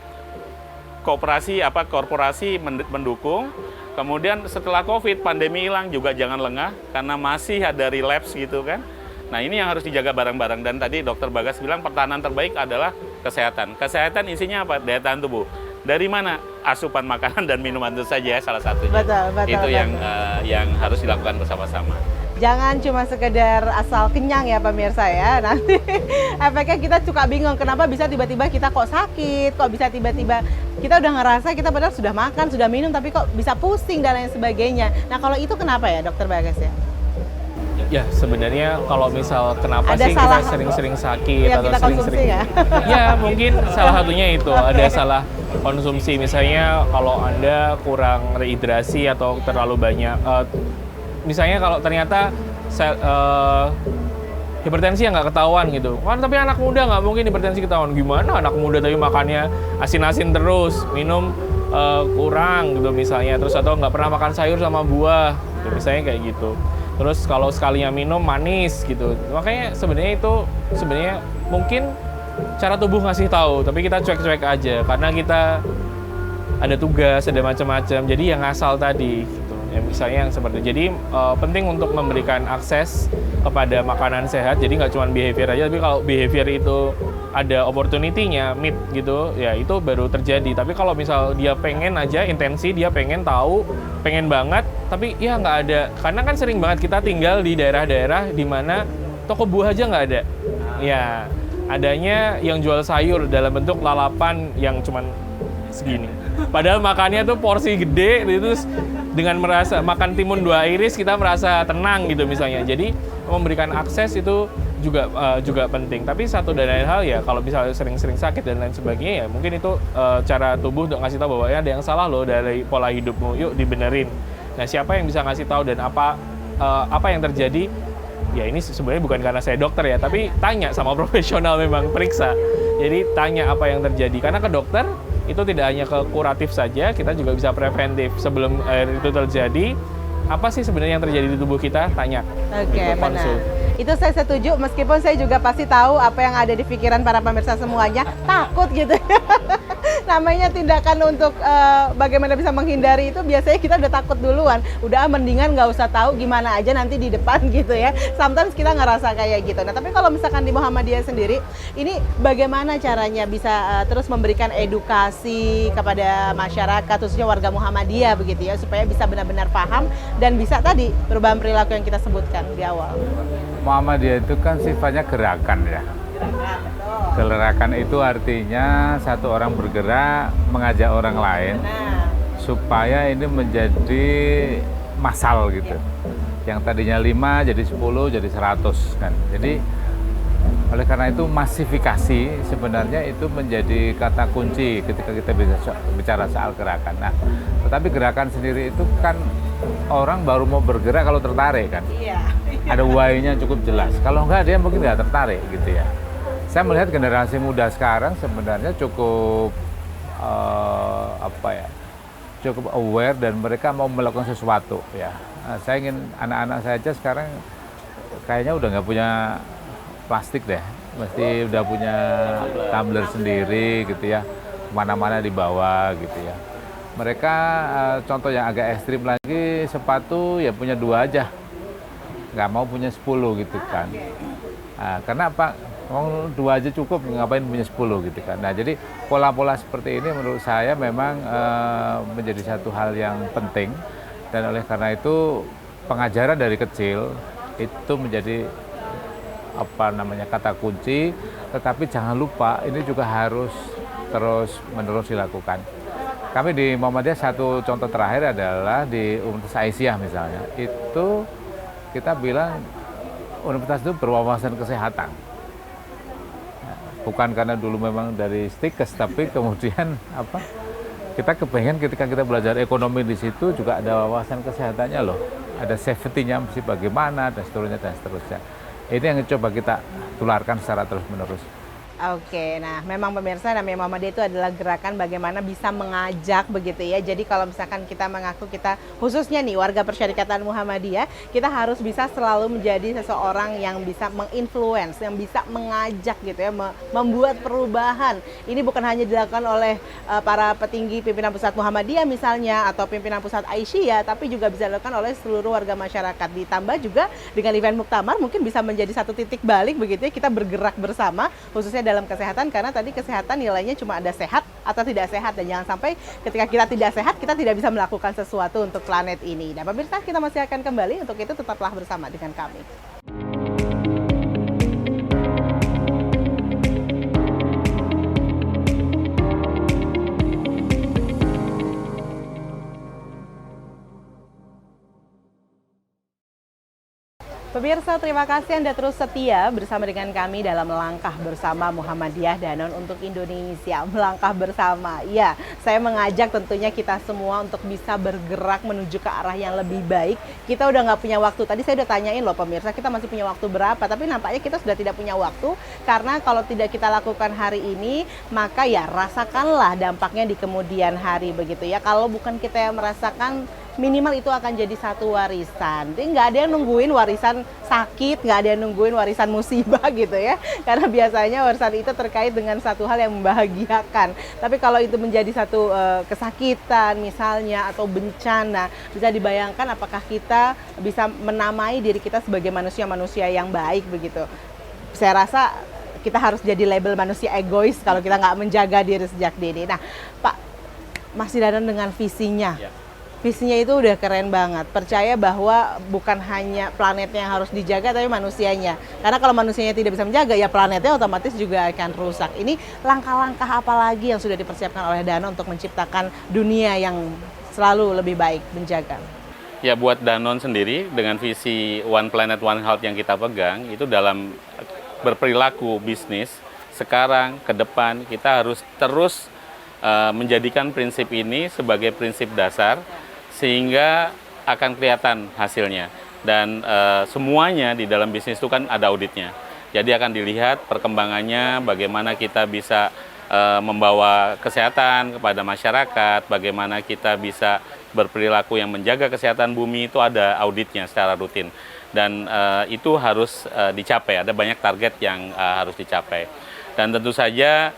korporasi mendukung. Kemudian setelah COVID, pandemi hilang juga jangan lengah karena masih ada relapse gitu kan. Nah, ini yang harus dijaga bareng-bareng. Dan tadi Dr. Bagas bilang pertahanan terbaik adalah kesehatan. Kesehatan isinya apa? Daya tahan tubuh. Dari mana? Asupan makanan dan minuman itu saja salah satunya. Betul, itu betul. yang harus dilakukan bersama-sama. Jangan cuma sekedar asal kenyang ya pemirsa ya. Nanti efeknya kita suka bingung kenapa bisa tiba-tiba kita kok sakit, kok bisa tiba-tiba kita udah ngerasa kita padahal sudah makan, sudah minum tapi kok bisa pusing dan lain sebagainya. Nah, kalau itu kenapa ya Dokter Bagas ya? Ya, sebenarnya kalau misal kenapa ada sih salah, kita sering-sering sakit ya, atau kita sering-sering ya? Ya, mungkin salah satunya itu ada salah konsumsi. Misalnya kalau Anda kurang rehidrasi atau terlalu banyak misalnya kalau ternyata hipertensi yang nggak ketahuan gitu. Kan tapi anak muda nggak mungkin hipertensi ketahuan. Gimana anak muda tapi makannya asin-asin terus, minum kurang gitu misalnya, terus atau nggak pernah makan sayur sama buah gitu, misalnya kayak gitu. Terus kalau sekalinya minum manis gitu. Makanya sebenarnya itu mungkin cara tubuh ngasih tahu, tapi kita cuek-cuek aja karena kita ada tugas, ada macam-macam. Jadi yang asal tadi gitu. Ya, misalnya yang seperti itu. Jadi penting untuk memberikan akses kepada makanan sehat. Jadi nggak cuma behavior aja, tapi kalau behavior itu ada opportunity-nya, meet gitu, ya itu baru terjadi. Tapi kalau misal dia pengen aja, intensi dia pengen tahu, pengen banget, tapi ya nggak ada. Karena kan sering banget kita tinggal di daerah-daerah di mana toko buah aja nggak ada. Ya, adanya yang jual sayur dalam bentuk lalapan yang cuman segini. Padahal makannya tuh porsi gede, gitu, terus dengan merasa makan timun 2 iris kita merasa tenang gitu misalnya. Jadi memberikan akses itu juga penting. Tapi satu dan lain hal ya, kalau misalnya sering-sering sakit dan lain sebagainya ya mungkin itu cara tubuh untuk ngasih tahu bahwa ya ada yang salah loh dari pola hidupmu, yuk dibenerin. Nah, siapa yang bisa ngasih tahu dan apa yang terjadi? Ya ini sebenarnya bukan karena saya dokter ya, tapi tanya sama profesional, memang periksa. Jadi tanya apa yang terjadi, karena ke dokter itu tidak hanya ke kuratif saja, kita juga bisa preventif. Sebelum itu terjadi, apa sih sebenarnya yang terjadi di tubuh kita? Tanya. Oke, benar. Itu saya setuju, meskipun saya juga pasti tahu apa yang ada di pikiran para pemirsa semuanya, takut gitu. namanya tindakan untuk bagaimana bisa menghindari itu biasanya kita udah takut duluan. Udah mendingan nggak usah tahu, gimana aja nanti di depan gitu ya. Sometimes kita ngerasa kayak gitu. Nah, tapi kalau misalkan di Muhammadiyah sendiri, ini bagaimana caranya bisa terus memberikan edukasi kepada masyarakat, khususnya warga Muhammadiyah begitu ya, supaya bisa benar-benar paham dan bisa tadi perubahan perilaku yang kita sebutkan di awal. Muhammadiyah itu kan sifatnya gerakan ya. Gerakan itu artinya satu orang bergerak mengajak orang lain supaya ini menjadi massal gitu. Yang tadinya 5 jadi 10 jadi 100 kan. Jadi oleh karena itu masifikasi sebenarnya itu menjadi kata kunci ketika kita bisa bicara soal gerakan. Nah, tetapi gerakan sendiri itu kan orang baru mau bergerak kalau tertarik kan. Ada why-nya cukup jelas. Kalau enggak dia mungkin nggak tertarik gitu ya. Saya melihat generasi muda sekarang sebenarnya cukup cukup aware dan mereka mau melakukan sesuatu ya. Nah, saya ingin anak-anak saya aja sekarang kayaknya udah nggak punya plastik deh, mesti udah punya tumbler sendiri gitu ya, kemana-mana dibawa gitu ya. Mereka contoh yang agak ekstrim lagi, sepatu ya punya 2 aja, nggak mau punya 10 gitu kan. Nah, karena apa? Mau 2 aja cukup, ngapain punya 10 gitu kan. Nah, jadi pola-pola seperti ini menurut saya memang menjadi satu hal yang penting, dan oleh karena itu pengajaran dari kecil itu menjadi kata kunci, tetapi jangan lupa ini juga harus terus-menerus dilakukan. Kami di Muhammadiyah satu contoh terakhir adalah di Universitas Aisyah misalnya, itu kita bilang universitas itu berwawasan kesehatan. Bukan karena dulu memang dari stikes, tapi kemudian kita kepengen ketika kita belajar ekonomi di situ juga ada wawasan kesehatannya loh, ada safety-nya mesti bagaimana dan seterusnya dan seterusnya. Ini yang coba kita tularkan secara terus-menerus. Oke, nah memang pemirsa, namanya Muhammadiyah itu adalah gerakan bagaimana bisa mengajak begitu ya. Jadi kalau misalkan kita mengaku kita, khususnya nih warga Persyarikatan Muhammadiyah, kita harus bisa selalu menjadi seseorang yang bisa menginfluence, yang bisa mengajak gitu ya, membuat perubahan. Ini bukan hanya dilakukan oleh para petinggi pimpinan pusat Muhammadiyah misalnya, atau pimpinan pusat Aisyah, tapi juga bisa dilakukan oleh seluruh warga masyarakat. Ditambah juga dengan event Muktamar mungkin bisa menjadi satu titik balik begitu ya, kita bergerak bersama, khususnya dalam kesehatan, karena tadi kesehatan nilainya cuma ada sehat atau tidak sehat, dan jangan sampai ketika kita tidak sehat kita tidak bisa melakukan sesuatu untuk planet ini. Nah pemirsa, kita masih akan kembali, untuk itu tetaplah bersama dengan kami. Pemirsa, terima kasih Anda terus setia bersama dengan kami dalam Melangkah Bersama Muhammadiyah Danone untuk Indonesia. Melangkah bersama, ya, saya mengajak tentunya kita semua untuk bisa bergerak menuju ke arah yang lebih baik. Kita udah nggak punya waktu, tadi saya udah tanyain loh pemirsa, kita masih punya waktu berapa, tapi nampaknya kita sudah tidak punya waktu, karena kalau tidak kita lakukan hari ini, maka ya rasakanlah dampaknya di kemudian hari begitu ya. Kalau bukan kita yang merasakan, minimal itu akan jadi satu warisan. Jadi nggak ada yang nungguin warisan sakit, nggak ada yang nungguin warisan musibah gitu ya. Karena biasanya warisan itu terkait dengan satu hal yang membahagiakan. Tapi kalau itu menjadi satu kesakitan misalnya atau bencana, bisa dibayangkan apakah kita bisa menamai diri kita sebagai manusia-manusia yang baik begitu. Saya rasa kita harus jadi label manusia egois kalau kita nggak menjaga diri sejak dini. Nah, Pak Mas Danon dengan visinya. Ya. Visinya itu udah keren banget. Percaya bahwa bukan hanya planetnya yang harus dijaga, tapi manusianya. Karena kalau manusianya tidak bisa menjaga, ya planetnya otomatis juga akan rusak. Ini langkah-langkah apa lagi yang sudah dipersiapkan oleh Danone untuk menciptakan dunia yang selalu lebih baik menjaga? Ya, buat Danone sendiri dengan visi One Planet One Health yang kita pegang, itu dalam berperilaku bisnis sekarang ke depan kita harus terus menjadikan prinsip ini sebagai prinsip dasar, sehingga akan kelihatan hasilnya. Dan semuanya di dalam bisnis itu kan ada auditnya. Jadi akan dilihat perkembangannya, bagaimana kita bisa membawa kesehatan kepada masyarakat, bagaimana kita bisa berperilaku yang menjaga kesehatan bumi, itu ada auditnya secara rutin. Dan itu harus dicapai, ada banyak target yang harus dicapai. Dan tentu saja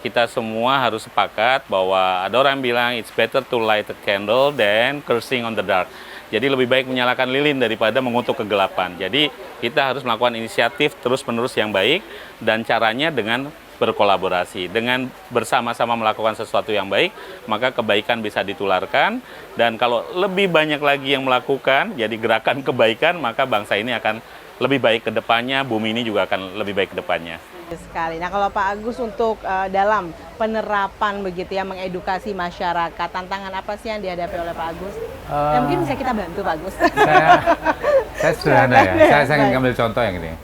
kita semua harus sepakat bahwa ada orang bilang it's better to light a candle than cursing on the dark. Jadi lebih baik menyalakan lilin daripada mengutuk kegelapan. Jadi kita harus melakukan inisiatif terus-menerus yang baik, dan caranya dengan berkolaborasi. Dengan bersama-sama melakukan sesuatu yang baik, maka kebaikan bisa ditularkan, dan kalau lebih banyak lagi yang melakukan, jadi gerakan kebaikan, maka bangsa ini akan lebih baik ke depannya, bumi ini juga akan lebih baik ke depannya. Sekali. Nah, kalau Pak Agus untuk dalam penerapan begitu ya, mengedukasi masyarakat, tantangan apa sih yang dihadapi oleh Pak Agus? Mungkin bisa kita bantu Pak Agus. Saya sederhana ya. Saya ingin ambil contoh yang ini.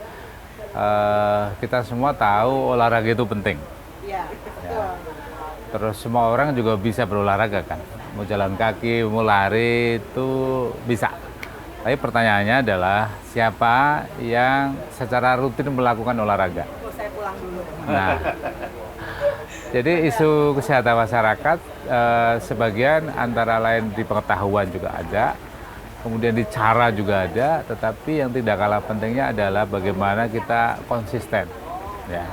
Kita semua tahu olahraga itu penting. Ya. Terus semua orang juga bisa berolahraga kan. Mau jalan kaki, mau lari itu bisa. Tapi pertanyaannya adalah siapa yang secara rutin melakukan olahraga? Saya pulang dulu. Nah, jadi isu kesehatan masyarakat sebagian antara lain di pengetahuan juga ada, kemudian di cara juga ada, tetapi yang tidak kalah pentingnya adalah bagaimana kita konsisten. Ya.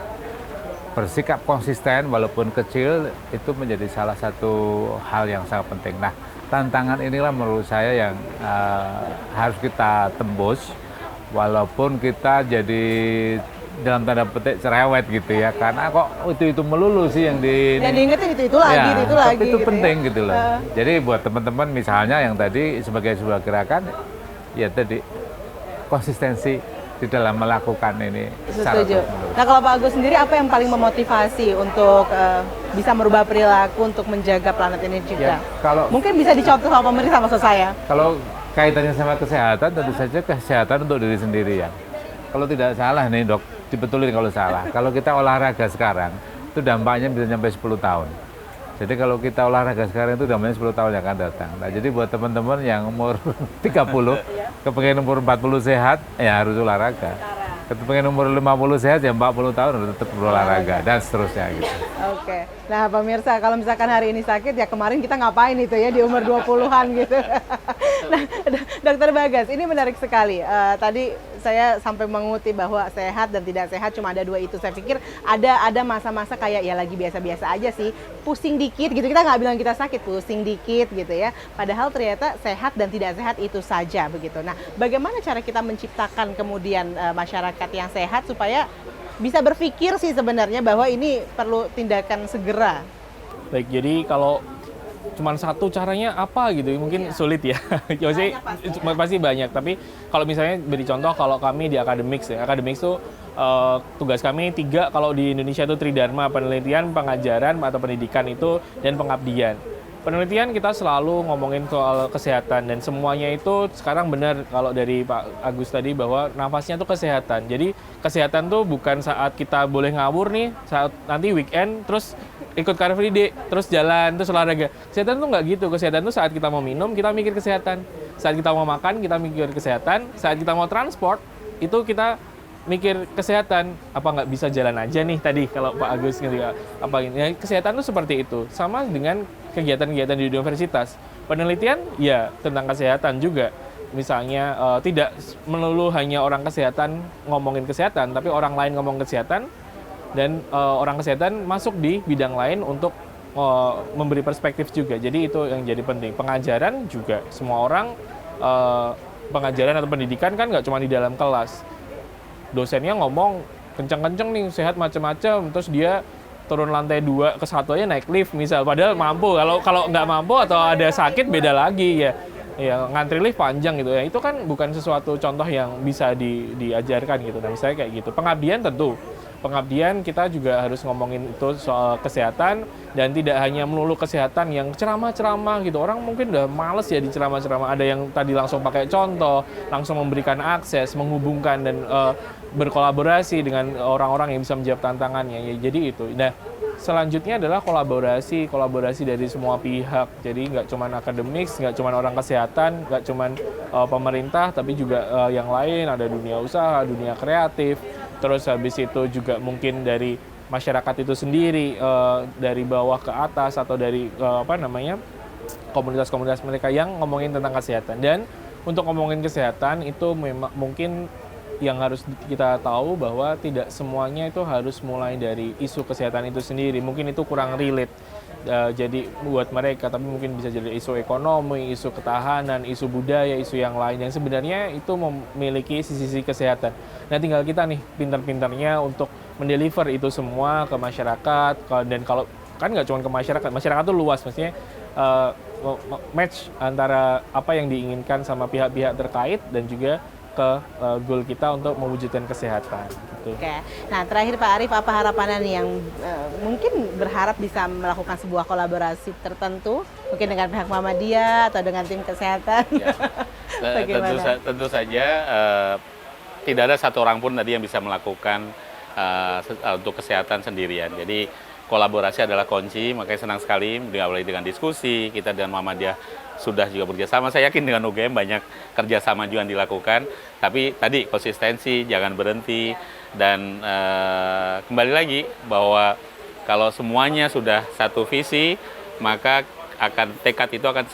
Bersikap konsisten walaupun kecil itu menjadi salah satu hal yang sangat penting. Nah, tantangan inilah menurut saya yang harus kita tembus, walaupun kita jadi dalam tanda petik cerewet gitu ya, karena kok itu melulu sih yang dan diingetin itu lagi, ya, itu lagi. tapi itu gitu penting ya. gitu loh. Jadi buat teman-teman misalnya yang tadi sebagai sebuah gerakan, ya tadi konsistensi di dalam melakukan ini. Setuju. Nah, kalau Pak Agus sendiri apa yang paling memotivasi untuk bisa merubah perilaku untuk menjaga planet ini juga? Ya, kalau mungkin bisa dicontoh sama pemerintah, maksud saya. Kalau kaitannya sama kesehatan, tentu saja kesehatan untuk diri sendiri ya. Kalau tidak salah nih dok, dibetulin kalau salah. Kalau kita olahraga sekarang, itu dampaknya bisa sampai 10 tahun. Jadi kalau kita olahraga sekarang itu dampaknya 10 tahun yang akan datang. Nah, jadi buat teman-teman yang umur 30, kepengen umur 40 sehat, ya harus olahraga. Kepengen umur 50 sehat, ya 40 tahun harus tetap berolahraga, dan seterusnya gitu. Oke. Nah, pemirsa, kalau misalkan hari ini sakit, ya kemarin kita ngapain itu ya di umur 20-an gitu. Nah, Dokter Bagas, ini menarik sekali. Tadi saya sampai mengutip bahwa sehat dan tidak sehat cuma ada dua itu. Saya pikir ada masa-masa kayak ya lagi biasa-biasa aja sih, pusing dikit gitu. Kita nggak bilang kita sakit, pusing dikit gitu ya. Padahal ternyata sehat dan tidak sehat itu saja begitu. Nah, bagaimana cara kita menciptakan kemudian masyarakat yang sehat supaya bisa berpikir sih sebenarnya bahwa ini perlu tindakan segera. Baik, jadi kalau cuma satu caranya apa gitu, mungkin sulit ya. Jadi pasti banyak. Tapi kalau misalnya beri contoh, kalau kami di Academics ya, Academics tuh tugas kami 3 kalau di Indonesia itu tridharma, penelitian, pengajaran atau pendidikan itu, dan pengabdian. Penelitian kita selalu ngomongin soal kesehatan, dan semuanya itu sekarang benar kalau dari Pak Agus tadi bahwa nafasnya tuh kesehatan. Jadi kesehatan tuh bukan saat kita boleh ngawur nih, saat nanti weekend terus ikut Car Free Day, terus jalan, terus olahraga. Kesehatan tuh nggak gitu. Kesehatan tuh saat kita mau minum, kita mikir kesehatan. Saat kita mau makan, kita mikir kesehatan. Saat kita mau transport, itu kita mikir kesehatan. Apa nggak bisa jalan aja nih tadi kalau Pak Agus gitu apa ini? Ya, kesehatan tuh seperti itu. Sama dengan kegiatan-kegiatan di universitas. Penelitian ya tentang kesehatan juga. Misalnya tidak melulu hanya orang kesehatan ngomongin kesehatan, tapi orang lain ngomong kesehatan, dan orang kesehatan masuk di bidang lain untuk memberi perspektif juga. Jadi itu yang jadi penting. Pengajaran juga, semua orang pengajaran atau pendidikan kan nggak cuma di dalam kelas. Dosennya ngomong kenceng-kenceng nih, sehat macam-macam, terus dia turun lantai 2 ke 1 aja naik lift misal, padahal mampu. Kalau nggak mampu atau ada sakit beda lagi ya. Ya ngantri lift panjang gitu ya. Itu kan bukan sesuatu contoh yang bisa diajarkan gitu. Nah, misalnya kayak gitu. Pengabdian tentu. Pengabdian kita juga harus ngomongin itu soal kesehatan, dan tidak hanya melulu kesehatan yang ceramah-ceramah gitu. Orang mungkin udah males ya di ceramah-ceramah. Ada yang tadi langsung pakai contoh, langsung memberikan akses, menghubungkan dan berkolaborasi dengan orang-orang yang bisa menjawab tantangannya. Ya, jadi itu. Nah, selanjutnya adalah kolaborasi dari semua pihak. Jadi nggak cuma Academics, nggak cuma orang kesehatan, nggak cuma pemerintah, tapi juga yang lain, ada dunia usaha, dunia kreatif. Terus habis itu juga mungkin dari masyarakat itu sendiri, dari bawah ke atas, atau dari komunitas-komunitas mereka yang ngomongin tentang kesehatan. Dan untuk ngomongin kesehatan itu memang mungkin yang harus kita tahu bahwa tidak semuanya itu harus mulai dari isu kesehatan itu sendiri. Mungkin itu kurang relate jadi buat mereka, tapi mungkin bisa jadi isu ekonomi, isu ketahanan, isu budaya, isu yang lain yang sebenarnya itu memiliki sisi-sisi kesehatan. Nah, tinggal kita nih pintar-pintarnya untuk mendeliver itu semua ke masyarakat. Dan kalau kan nggak cuma ke masyarakat tuh luas, maksudnya match antara apa yang diinginkan sama pihak-pihak terkait dan juga ke goal kita untuk mewujudkan kesehatan. Gitu. Oke. Nah, terakhir Pak Arief, apa harapannya nih yang mungkin berharap bisa melakukan sebuah kolaborasi tertentu, mungkin dengan pihak Muhammadiyah atau dengan tim kesehatan? Ya. Tentu saja tidak ada satu orang pun tadi yang bisa melakukan untuk kesehatan sendirian. Jadi kolaborasi adalah kunci, makanya senang sekali dimulai dengan diskusi, kita dengan Muhammadiyah sudah juga bekerjasama. Saya yakin dengan UGM banyak kerjasama juga yang dilakukan, tapi tadi konsistensi, jangan berhenti, dan kembali lagi bahwa kalau semuanya sudah satu visi, maka tekad itu akan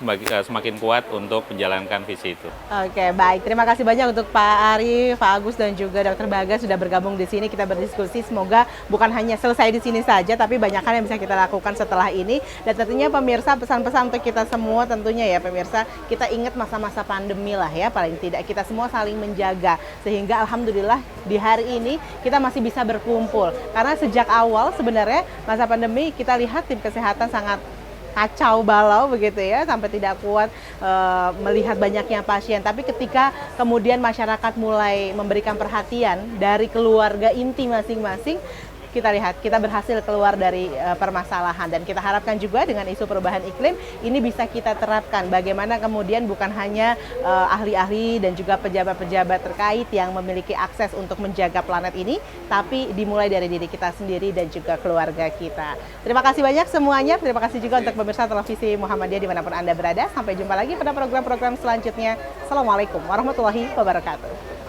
semakin kuat untuk menjalankan visi itu. Oke, baik. Terima kasih banyak untuk Pak Arief, Pak Agus, dan juga Dr. Bagas sudah bergabung di sini. Kita berdiskusi. Semoga bukan hanya selesai di sini saja, tapi banyak hal yang bisa kita lakukan setelah ini. Dan tentunya pemirsa, pesan-pesan untuk kita semua tentunya ya pemirsa, kita ingat masa-masa pandemi lah ya, paling tidak kita semua saling menjaga. Sehingga alhamdulillah di hari ini kita masih bisa berkumpul. Karena sejak awal sebenarnya masa pandemi kita lihat tim kesehatan sangat kacau balau begitu ya, sampai tidak kuat melihat banyaknya pasien. Tapi ketika kemudian masyarakat mulai memberikan perhatian dari keluarga inti masing-masing, kita lihat kita berhasil keluar dari permasalahan. Dan kita harapkan juga dengan isu perubahan iklim ini bisa kita terapkan bagaimana kemudian bukan hanya ahli-ahli dan juga pejabat-pejabat terkait yang memiliki akses untuk menjaga planet ini, tapi dimulai dari diri kita sendiri dan juga keluarga kita. Terima kasih banyak semuanya. Terima kasih juga untuk pemirsa televisi Muhammadiyah dimanapun Anda berada. Sampai jumpa lagi pada program-program selanjutnya. Assalamualaikum warahmatullahi wabarakatuh.